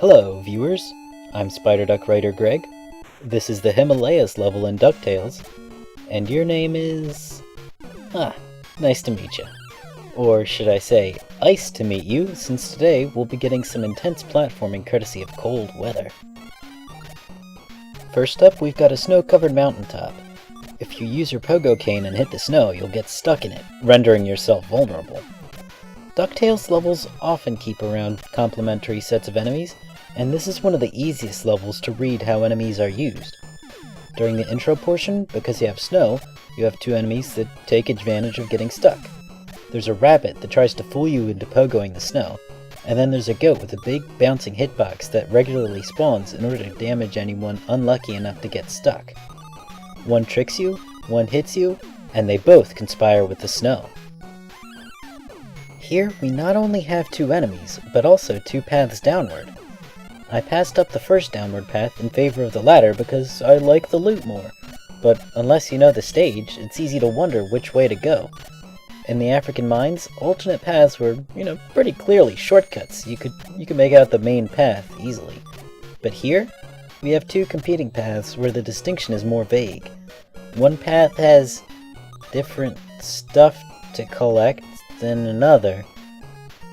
Hello, viewers. I'm Spider Duck Writer Greg. This is the Himalayas level in DuckTales, and your name is... nice to meet you. Or should I say, ice to meet you, since today we'll be getting some intense platforming courtesy of cold weather. First up, we've got a snow-covered mountaintop. If you use your pogo cane and hit the snow, you'll get stuck in it, rendering yourself vulnerable. DuckTales levels often keep around complementary sets of enemies, and this is one of the easiest levels to read how enemies are used. During the intro portion, because you have snow, you have two enemies that take advantage of getting stuck. There's a rabbit that tries to fool you into pogoing the snow, and then there's a goat with a big bouncing hitbox that regularly spawns in order to damage anyone unlucky enough to get stuck. One tricks you, one hits you, and they both conspire with the snow. Here we not only have two enemies, but also two paths downward. I passed up the first downward path in favor of the latter because I like the loot more, but unless you know the stage, it's easy to wonder which way to go. In the African mines, alternate paths were, pretty clearly shortcuts. You could make out the main path easily. But here, we have two competing paths where the distinction is more vague. One path has different stuff to collect than another.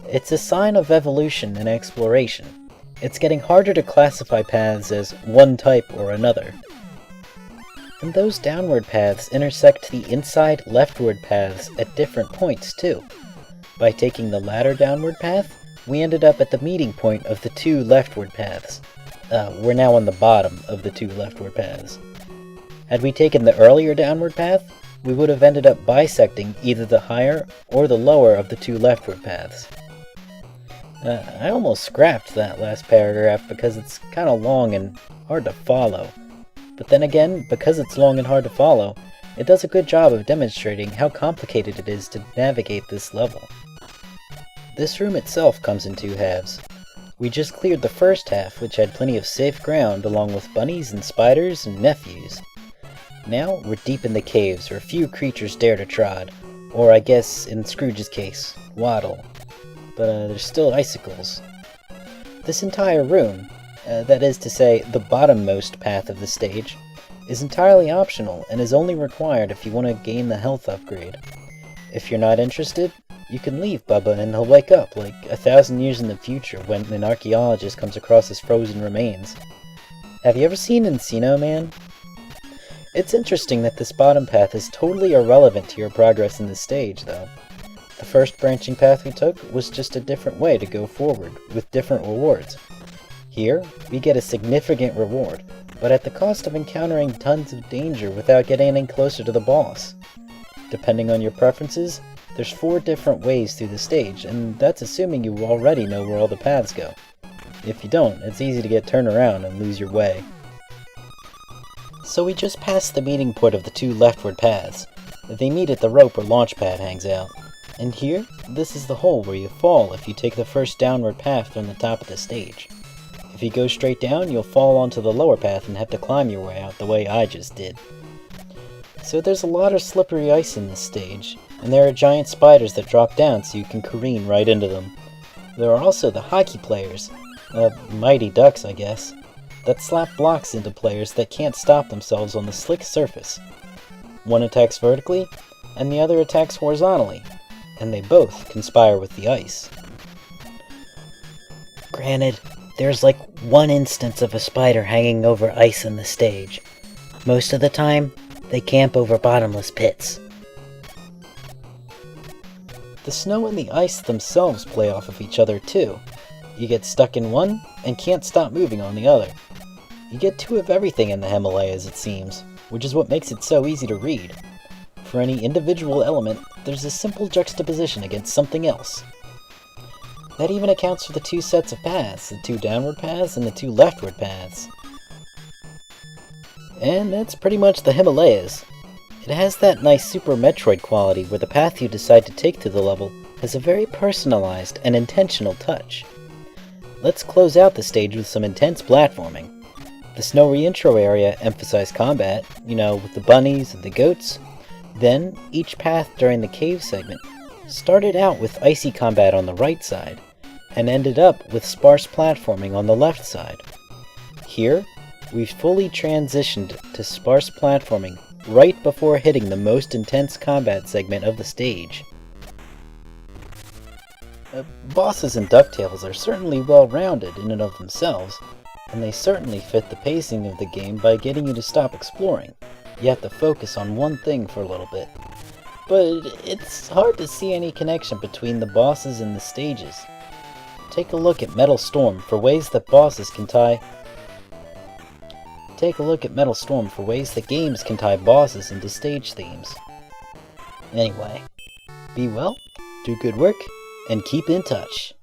It's a sign of evolution and exploration. It's getting harder to classify paths as one type or another. And those downward paths intersect the inside leftward paths at different points too. By taking the latter downward path, we ended up at the meeting point of the two leftward paths. We're now on the bottom of the two leftward paths. Had we taken the earlier downward path, we would have ended up bisecting either the higher or the lower of the two leftward paths. I almost scrapped that last paragraph because it's kinda long and hard to follow. But then again, because it's long and hard to follow, it does a good job of demonstrating how complicated it is to navigate this level. This room itself comes in two halves. We just cleared the first half, which had plenty of safe ground along with bunnies and spiders and nephews. Now we're deep in the caves where few creatures dare to trod, or I guess, in Scrooge's case, waddle. But there's still icicles. This entire room, that is to say, the bottommost path of the stage, is entirely optional and is only required if you want to gain the health upgrade. If you're not interested, you can leave Bubba and he'll wake up like 1,000 years in the future when an archaeologist comes across his frozen remains. Have you ever seen Encino Man? It's interesting that this bottom path is totally irrelevant to your progress in this stage, though. The first branching path we took was just a different way to go forward, with different rewards. Here, we get a significant reward, but at the cost of encountering tons of danger without getting any closer to the boss. Depending on your preferences, there's 4 different ways through the stage, and that's assuming you already know where all the paths go. If you don't, it's easy to get turned around and lose your way. So we just passed the meeting point of the two leftward paths. They meet at the rope where Launchpad hangs out. And here, this is the hole where you fall if you take the first downward path from the top of the stage. If you go straight down, you'll fall onto the lower path and have to climb your way out the way I just did. So there's a lot of slippery ice in this stage, and there are giant spiders that drop down so you can careen right into them. There are also the hockey players, mighty ducks I guess, that slap blocks into players that can't stop themselves on the slick surface. One attacks vertically, and the other attacks horizontally, and they both conspire with the ice. Granted, there's like one instance of a spider hanging over ice in the stage. Most of the time, they camp over bottomless pits. The snow and the ice themselves play off of each other too. You get stuck in one, and can't stop moving on the other. You get 2 of everything in the Himalayas, it seems, which is what makes it so easy to read. For any individual element, there's a simple juxtaposition against something else. That even accounts for the 2 sets of paths, the 2 downward paths and the 2 leftward paths. And that's pretty much the Himalayas. It has that nice Super Metroid quality where the path you decide to take through the level has a very personalized and intentional touch. Let's close out the stage with some intense platforming. The snowy intro area emphasized combat, with the bunnies and the goats. Then, each path during the cave segment started out with icy combat on the right side, and ended up with sparse platforming on the left side. Here, we've fully transitioned to sparse platforming right before hitting the most intense combat segment of the stage. Bosses in DuckTales are certainly well-rounded in and of themselves, and they certainly fit the pacing of the game by getting you to stop exploring. You have to focus on one thing for a little bit. But it's hard to see any connection between the bosses and the stages. Take a look at Metal Storm for ways that games can tie bosses into stage themes. Anyway, be well, do good work, and keep in touch.